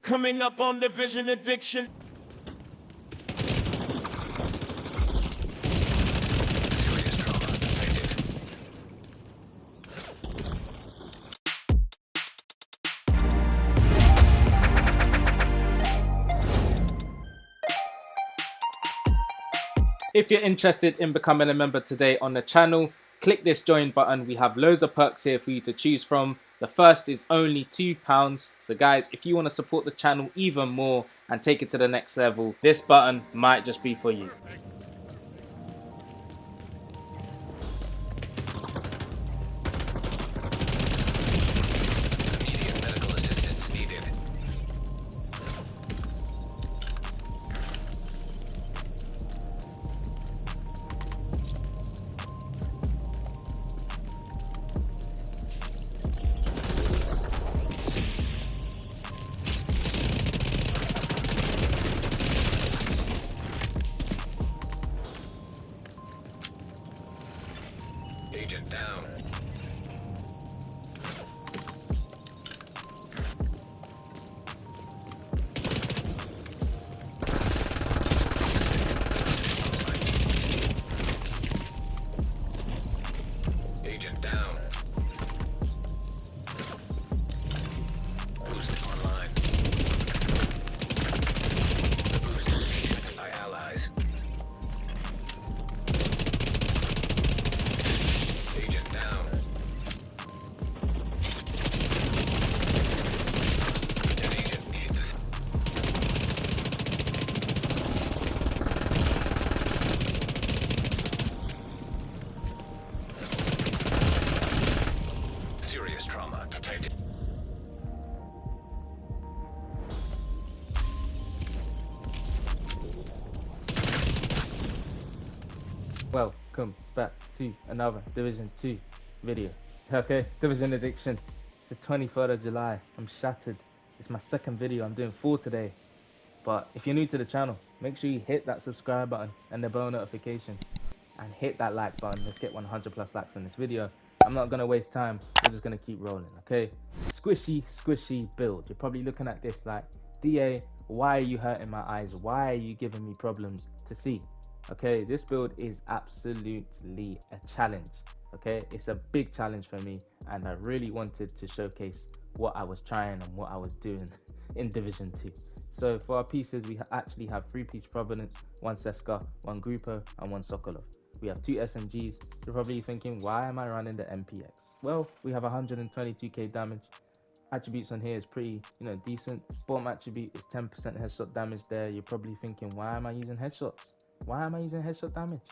Coming up on the vision addiction. If you're interested in becoming a member today on the channel, click this join button. We have loads of perks here for you to choose from. The first is only £2. So guys, if you want to support the channel even more and take it to the next level, this button might just be for you. Immediate medical assistance needed. Agent down. Agent down. Boost online. The boost is needed by allies. Agent down. An agent needs us. Serious trauma detected. Welcome back to another Division 2 video. Okay, it's Division Addiction. It's the 23rd of July. I'm shattered. It's my second video. I'm doing 4 today. But if you're new to the channel, make sure you hit that subscribe button and the bell notification. And hit that like button. Let's get 100 plus likes on this video. I'm not going to waste time. We're just going to keep rolling, okay? Squishy build. You're probably looking at this like, DA, why are you hurting my eyes? Why are you giving me problems to see? Okay, this build is absolutely a challenge. Okay, it's a big challenge for me, and I really wanted to showcase what I was trying and what I was doing in Division 2. So for our pieces, we actually have 3-piece Providence, 1 Seska, 1 Grupo, and 1 Sokolov. We have 2 SMGs. You're probably thinking, why am I running the MPX? Well, we have 122k damage. Attributes on here is pretty, decent. Bottom attribute is 10% headshot damage there. You're probably thinking, why am I using headshots? Why am I using headshot damage?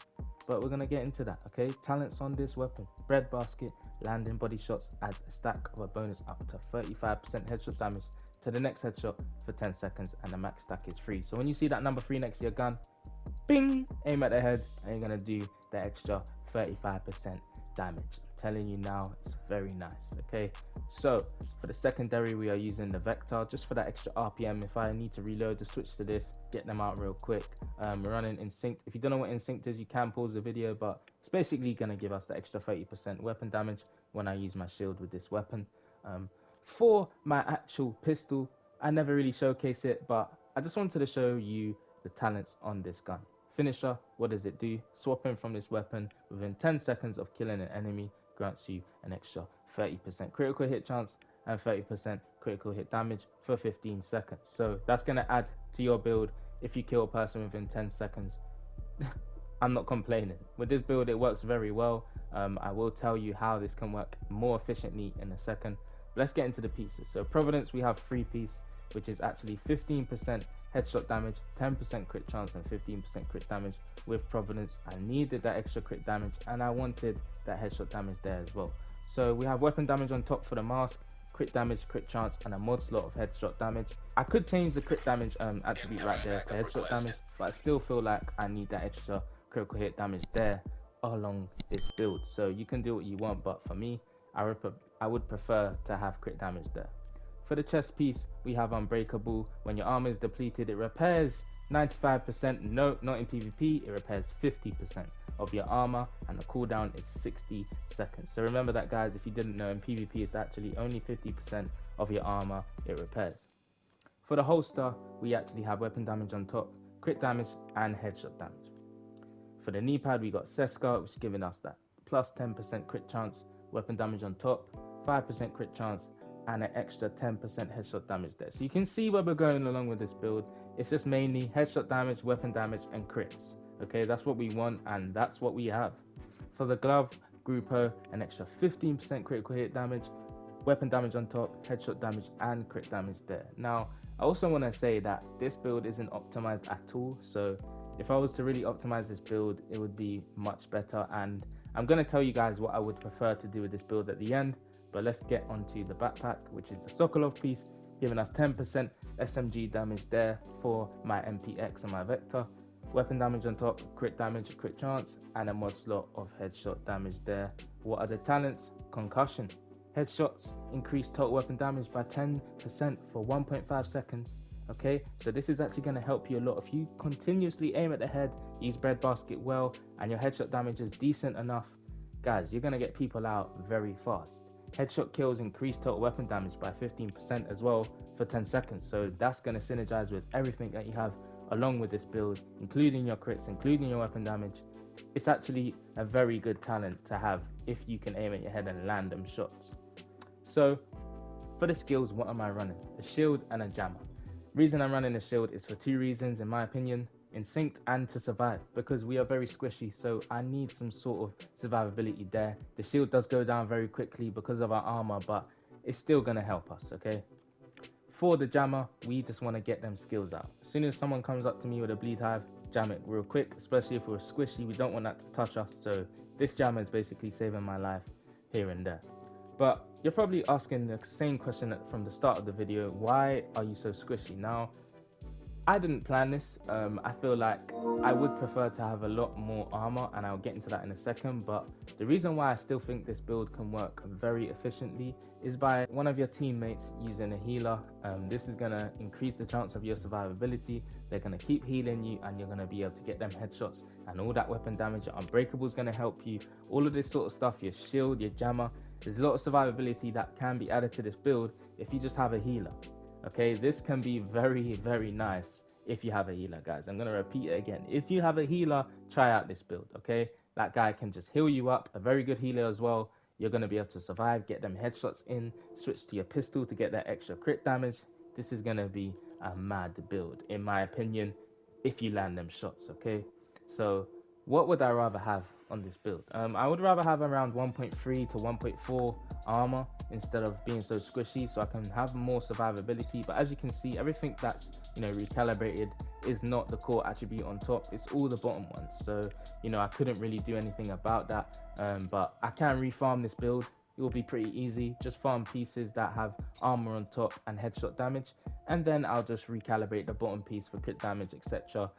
But we're going to get into that, okay? Talents on this weapon. Breadbasket, landing body shots adds a stack of a bonus up to 35% headshot damage to the next headshot for 10 seconds, and the max stack is free. So when you see that number 3 next to your gun, bing, aim at the head, and you're going to do the extra 35% damage. I'm telling you now, it's very nice, okay? So for the secondary, we are using the Vector just for that extra RPM. If I need to reload, just switch to this, get them out real quick. We're running Instinct. If you don't know what Instinct is, you can pause the video, but it's basically going to give us the extra 30% weapon damage when I use my shield with this weapon. For my actual pistol, I never really showcase it, but I just wanted to show you the talents on this gun. Finisher, what does it do? Swapping from this weapon within 10 seconds of killing an enemy grants you an extra 30% critical hit chance and 30% critical hit damage for 15 seconds. So that's going to add to your build if you kill a person within 10 seconds. I'm not complaining. With this build, it works very well. I will tell you how this can work more efficiently in a second. But let's get into the pieces. So Providence, we have 3-piece, which is actually 15% headshot damage, 10% crit chance, and 15% crit damage. With Providence, I needed that extra crit damage, and I wanted that headshot damage there as well. So we have weapon damage on top for the mask, crit damage, crit chance, and a mod slot of headshot damage. I could change the crit damage attribute right there to headshot damage, but I still feel like I need that extra critical hit damage there along this build. So you can do what you want, but for me, I would prefer to have crit damage there. For the chest piece, we have Unbreakable. When your armor is depleted, it repairs 95%. No, not in PvP, it repairs 50% of your armor, and the cooldown is 60 seconds. So remember that, guys. If you didn't know, in PvP it's actually only 50% of your armor it repairs. For the holster, we actually have weapon damage on top, crit damage, and headshot damage. For the knee pad, we got Seska, which is giving us that plus 10% crit chance, weapon damage on top, 5% crit chance, and an extra 10% headshot damage there. So you can see where we're going along with this build. It's just mainly headshot damage, weapon damage, and crits. Okay, that's what we want, and that's what we have. For the glove, Grupo, an extra 15% critical hit damage, weapon damage on top, headshot damage, and crit damage there. Now, I also want to say that this build isn't optimized at all, so if I was to really optimize this build, it would be much better, and I'm going to tell you guys what I would prefer to do with this build at the end. But let's get onto the backpack, which is the Sokolov piece, giving us 10% SMG damage there for my MPX and my Vector, weapon damage on top, crit damage, crit chance, and a mod slot of headshot damage there. What are the talents? Concussion, headshots increase total weapon damage by 10% for 1.5 seconds. Okay, so this is actually going to help you a lot. If you continuously aim at the head, use breadbasket well, and your headshot damage is decent enough, guys, you're going to get people out very fast. Headshot kills increase total weapon damage by 15% as well for 10 seconds. So that's going to synergize with everything that you have along with this build, including your crits, including your weapon damage. It's actually a very good talent to have if you can aim at your head and land them shots. So for the skills, what am I running? A shield and a jammer. Reason I'm running a shield is for two reasons, in my opinion: instinct and to survive, because we are very squishy, so I need some sort of survivability there. The shield does go down very quickly because of our armor, but it's still going to help us. Okay, for the jammer, we just want to get them skills out. As soon as someone comes up to me with a bleed hive, jam it real quick, especially if we're squishy. We don't want that to touch us, so this jammer is basically saving my life here and there. But you're probably asking the same question from the start of the video: why are you so squishy? Now, I didn't plan this. I feel like I would prefer to have a lot more armor, and I'll get into that in a second. But the reason why I still think this build can work very efficiently is by one of your teammates using a healer. This is going to increase the chance of your survivability. They're going to keep healing you, and you're going to be able to get them headshots and all that weapon damage. Your unbreakable is going to help you. All of this sort of stuff, your shield, your jammer. There's a lot of survivability that can be added to this build if you just have a healer. Okay, this can be very, very nice if you have a healer, guys. I'm going to repeat it again. If you have a healer, try out this build, okay? That guy can just heal you up. A very good healer as well. You're going to be able to survive, get them headshots in, switch to your pistol to get that extra crit damage. This is going to be a mad build, in my opinion, if you land them shots, okay? So what would I rather have on this build? I would rather have around 1.3 to 1.4 armor instead of being so squishy, so I can have more survivability. But as you can see, everything that's recalibrated is not the core attribute on top, it's all the bottom ones. So I couldn't really do anything about that, but I can refarm this build. It will be pretty easy. Just farm pieces that have armor on top and headshot damage, and then I'll just recalibrate the bottom piece for crit damage, etc.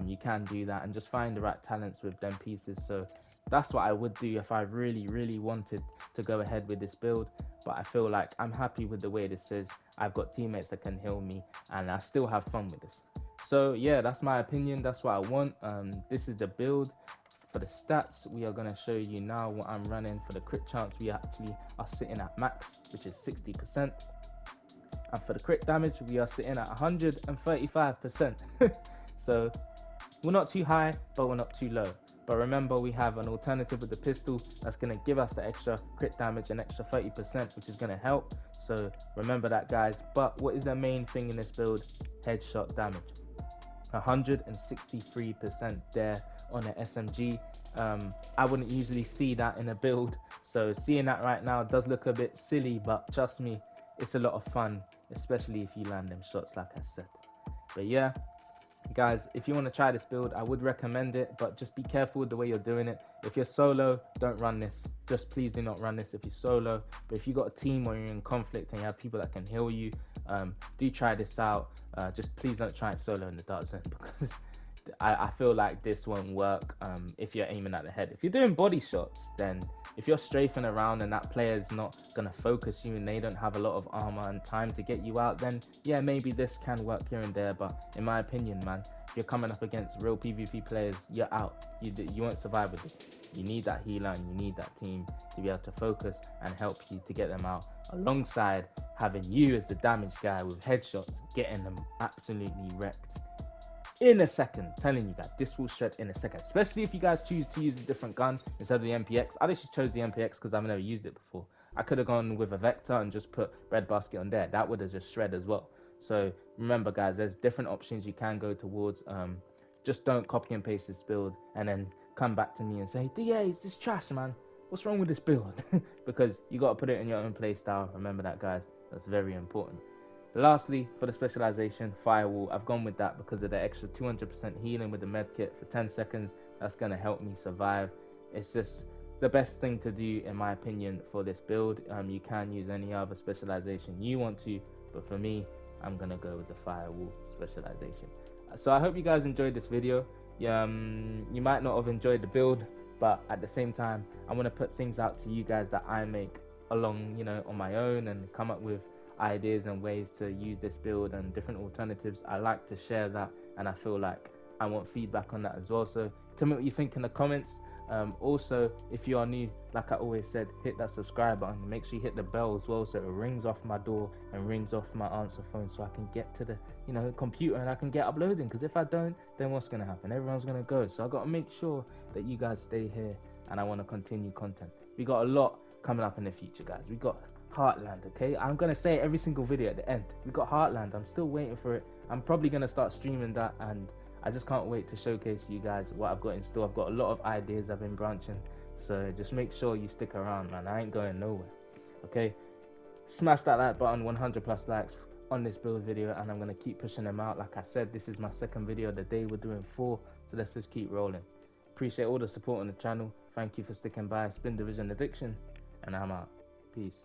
You can do that and just find the right talents with them pieces. So that's what I would do if I really wanted to go ahead with this build. But I feel like I'm happy with the way this is. I've got teammates that can heal me, and I still have fun with this. So yeah, that's my opinion. That's what I want. This is the build. For the stats, we are going to show you now what I'm running. For the crit chance, we actually are sitting at max, which is 60%. And for the crit damage, we are sitting at 135%. So we're not too high, but we're not too low. But remember, we have an alternative with the pistol that's going to give us the extra crit damage, an extra 30%, which is going to help. So remember that, guys. But what is the main thing in this build? Headshot damage. 163% there on an SMG. I wouldn't usually see that in a build, so seeing that right now does look a bit silly, but trust me, it's a lot of fun, especially if you land them shots like I said. But yeah, guys, if you want to try this build, I would recommend it, but just be careful with the way you're doing it. If you're solo, don't run this. Just please do not run this if you're solo. But if you've got a team or you're in conflict and you have people that can heal you, do try this out. Just please don't try it solo in the dark zone, because I feel like this won't work if you're aiming at the head. If you're doing body shots, then if you're strafing around and that player is not going to focus you and they don't have a lot of armor and time to get you out, then yeah, maybe this can work here and there. But in my opinion, man, If you're coming up against real PvP players, you're out. You won't survive with this. You need that healer and you need that team to be able to focus and help you to get them out, alongside having you as the damage guy with headshots, getting them absolutely wrecked in a second. Telling you guys, this will shred in a second, especially if you guys choose to use a different gun instead of the MPX. I just chose the MPX because I've never used it before. I could have gone with a Vector and just put Red Basket on there. That would have just shred as well. So remember guys, there's different options you can go towards. Just don't copy and paste this build and then come back to me and say, DA, it's this trash, man. What's wrong with this build? Because you got to put it in your own play style. Remember that, guys. That's very important. Lastly, for the specialization, Firewall, I've gone with that because of the extra 200% healing with the medkit for 10 seconds. That's going to help me survive. It's just the best thing to do, in my opinion, for this build. You can use any other specialization you want to, but for me, I'm going to go with the Firewall specialization. So I hope you guys enjoyed this video. You might not have enjoyed the build, but at the same time, I want to put things out to you guys that I make along, on my own, and come up with ideas and ways to use this build and different alternatives. I like to share that, and I feel like I want feedback on that as well. So tell me what you think in the comments. Also, if you are new, like I always said, hit that subscribe button. Make sure you hit the bell as well, so it rings off my door and rings off my answer phone, so I can get to the computer and I can get uploading. Because if I don't, then what's gonna happen? Everyone's gonna go. So I got to make sure that you guys stay here, and I want to continue content. We got a lot coming up in the future, guys. We got Heartland, okay? I'm gonna say it every single video at the end. We got Heartland. I'm still waiting for it. I'm probably gonna start streaming that, and I just can't wait to showcase you guys what I've got in store. I've got a lot of ideas I've been branching, so just make sure you stick around, man. I ain't going nowhere, okay? Smash that like button, 100+ likes on this build video, and I'm gonna keep pushing them out. Like I said, this is my second video of the day. We're doing 4, so let's just keep rolling. Appreciate all the support on the channel. Thank you for sticking by. It's been Division Addiction, and I'm out. Peace.